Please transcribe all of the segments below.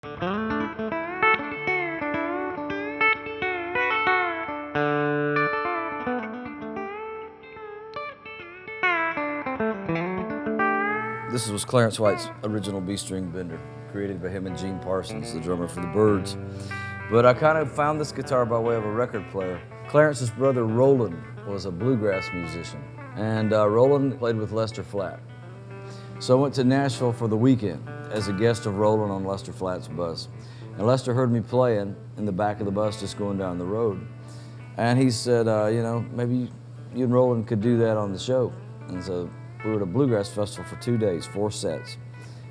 This was Clarence White's original StringBender, created by him and Gene Parsons, the drummer for the Byrds. But I kind of found this guitar by way of a record player. Clarence's brother Roland was a bluegrass musician, and Roland played with Lester Flatt. So I went to Nashville for the weekend as a guest of Roland on Lester Flatt's bus. And Lester heard me playing in the back of the bus just going down the road. And he said, you know, maybe you and Roland could do that on the show. And so we were at a bluegrass festival for 2 days, 4 sets.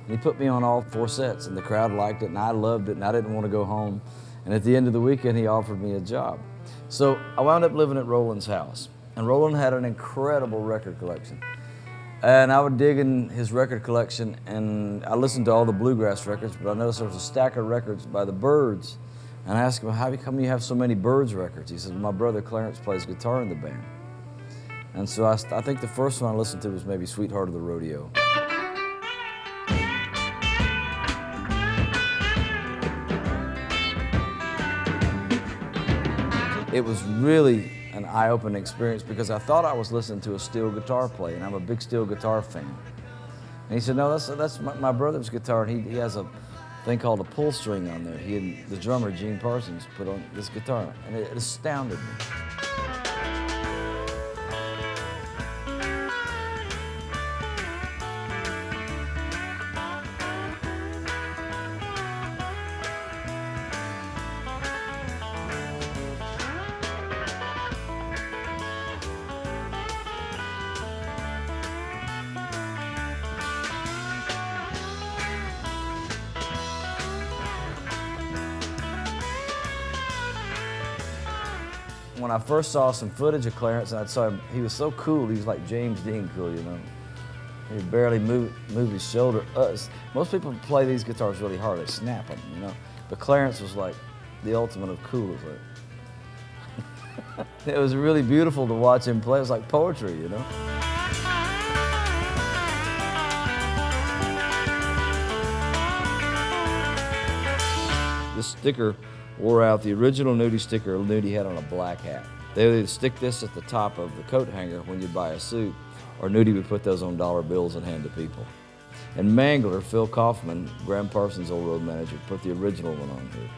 And he put me on all 4 sets, and the crowd liked it, and I loved it, and I didn't want to go home. And at the end of the weekend, he offered me a job. So I wound up living at Roland's house. And Roland had an incredible record collection. And I would dig in his record collection, and I listened to all the bluegrass records, but I noticed there was a stack of records by the Byrds. And I asked him, how come you have so many Byrds records? He said, my brother Clarence plays guitar in the band. And so I think the first one I listened to was maybe Sweetheart of the Rodeo. It was really an eye-opening experience because I thought I was listening to a steel guitar play, and I'm a big steel guitar fan. And he said, no, that's my brother's guitar, and he has a thing called a pull string on there. He and the drummer, Gene Parsons, put on this guitar, and it astounded me. When I first saw some footage of Clarence, and I saw him, he was so cool. He was like James Dean cool, you know. He barely moved his shoulder. Most people play these guitars really hard. They snap them, you know. But Clarence was like the ultimate of cool. Like it was really beautiful to watch him play. It was like poetry, you know. This sticker wore out. The original Nudie sticker Nudie had on a black hat. They would stick this at the top of the coat hanger when you buy a suit, or Nudie would put those on dollar bills and hand to people. And Mangler, Phil Kaufman, Graham Parsons' old road manager, put the original one on here.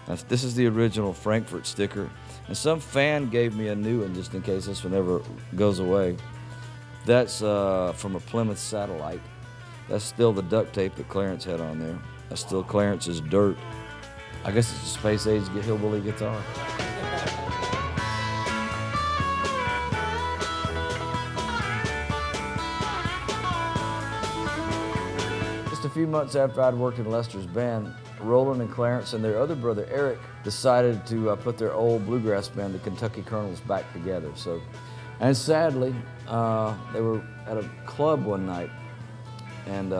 Now, this is the original Frankfurt sticker, and some fan gave me a new one just in case this one ever goes away. That's from a Plymouth Satellite. That's still the duct tape that Clarence had on there. That's still Clarence's dirt. I guess it's a space-age hillbilly guitar. Just a few months after I'd worked in Lester's band, Roland and Clarence and their other brother Eric decided to put their old bluegrass band, the Kentucky Colonels, back together. And sadly, they were at a club one night, and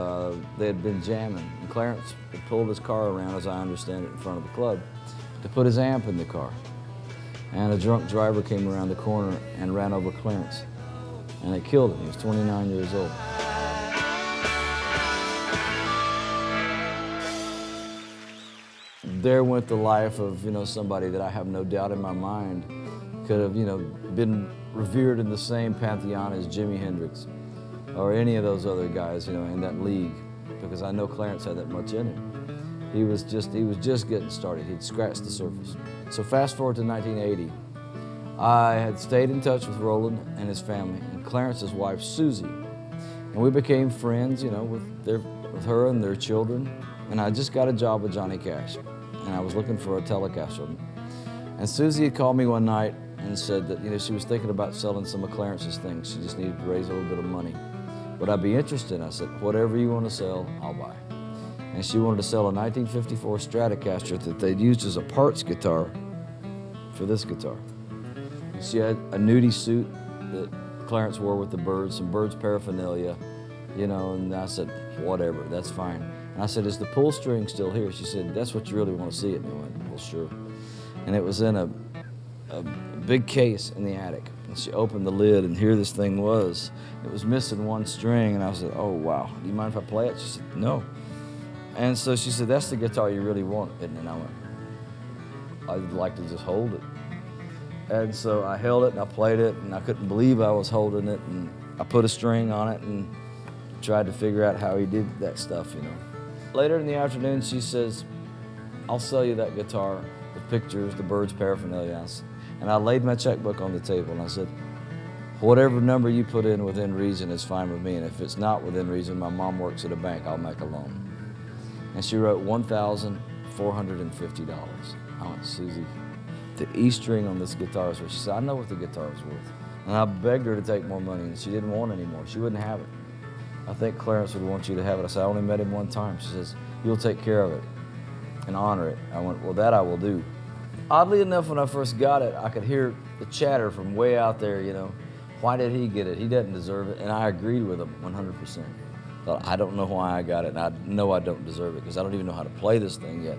they had been jamming. And Clarence had pulled his car around, as I understand it, in front of the club to put his amp in the car. And a drunk driver came around the corner and ran over Clarence, and it killed him. He was 29 years old. There went the life of, you know, somebody that I have no doubt in my mind could have, you know, been revered in the same pantheon as Jimi Hendrix or any of those other guys, you know, in that league, because I know Clarence had that much in him. He was just getting started. He'd scratched the surface. So fast forward to 1980. I had stayed in touch with Roland and his family and Clarence's wife, Susie. And we became friends, you know, with her and their children. And I just got a job with Johnny Cash. And I was looking for a Telecaster. And Susie had called me one night and said that, you know, she was thinking about selling some of Clarence's things. She just needed to raise a little bit of money. Would I be interested? I said, whatever you want to sell, I'll buy. And she wanted to sell a 1954 Stratocaster that they'd used as a parts guitar for this guitar. And she had a Nudie suit that Clarence wore with the Byrds, some Byrds paraphernalia, you know, and I said, whatever, that's fine. And I said, is the pull string still here? She said, that's what you really want to see it. And I went, well, sure. And it was in a big case in the attic. And she opened the lid, and here this thing was. It was missing one string, and I said, oh, wow, do you mind if I play it? She said, no. And so she said, that's the guitar you really want, isn't it? And I went, I'd like to just hold it. And so I held it and I played it, and I couldn't believe I was holding it, and I put a string on it and tried to figure out how he did that stuff, you know. Later in the afternoon, she says, I'll sell you that guitar, the pictures, the Byrds paraphernalia. And I laid my checkbook on the table and I said, whatever number you put in within reason is fine with me, and if it's not within reason, my mom works at a bank, I'll make a loan. And she wrote $1,450. I went, Susie, the E string on this guitar is worth. She said, I know what the guitar is worth. And I begged her to take more money, and she didn't want any more. She wouldn't have it. I think Clarence would want you to have it. I said, I only met him one time. She says, you'll take care of it and honor it. I went, well, that I will do. Oddly enough, when I first got it, I could hear the chatter from way out there, you know. Why did he get it? He doesn't deserve it. And I agreed with him 100%. Thought, I don't know why I got it, and I know I don't deserve it because I don't even know how to play this thing yet.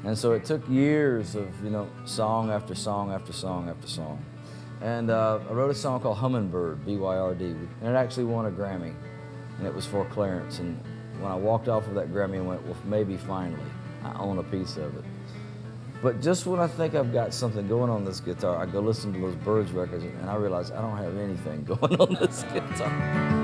And so it took years of, you know, song after song after song after song. And I wrote a song called Hummingbird, B-Y-R-D, and it actually won a Grammy, and it was for Clarence. And when I walked off of that Grammy, I went, well, maybe finally, I own a piece of it. But just when I think I've got something going on this guitar, I go listen to those Byrds records, and I realize I don't have anything going on this guitar.